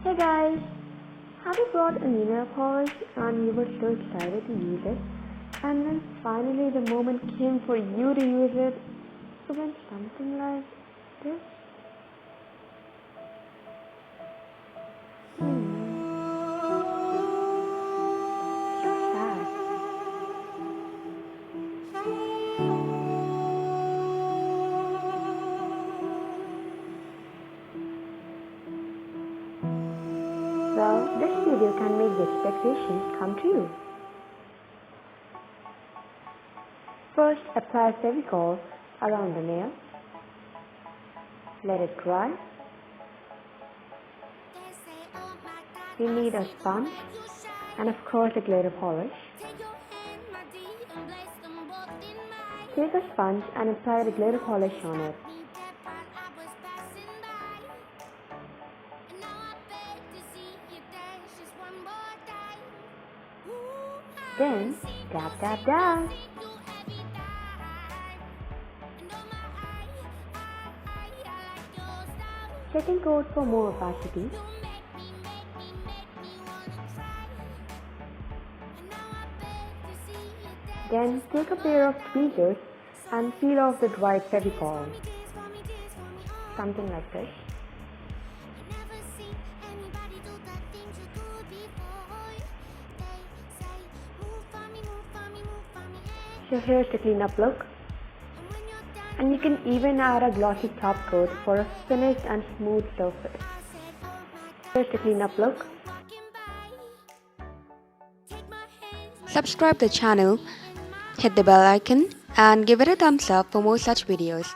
Hey guys, have you brought a new nail polish and you were so excited to use it, and then finally the moment came for you to use it, it went something like this? So sad. Well, this video can make the expectations come true. First, apply Fevicol around the nail. Let it dry. You need a sponge and of course a glitter polish. Take a sponge and apply the glitter polish on it. Then, dab dab dab. Second coat for more opacity. Then take a pair of tweezers and peel off the dried Fevicol. Something like this. So here's the cleanup look. And you can even add a glossy top coat for a finished and smooth surface. Here's the cleanup look. Subscribe the channel, hit the bell icon and give it a thumbs up for more such videos.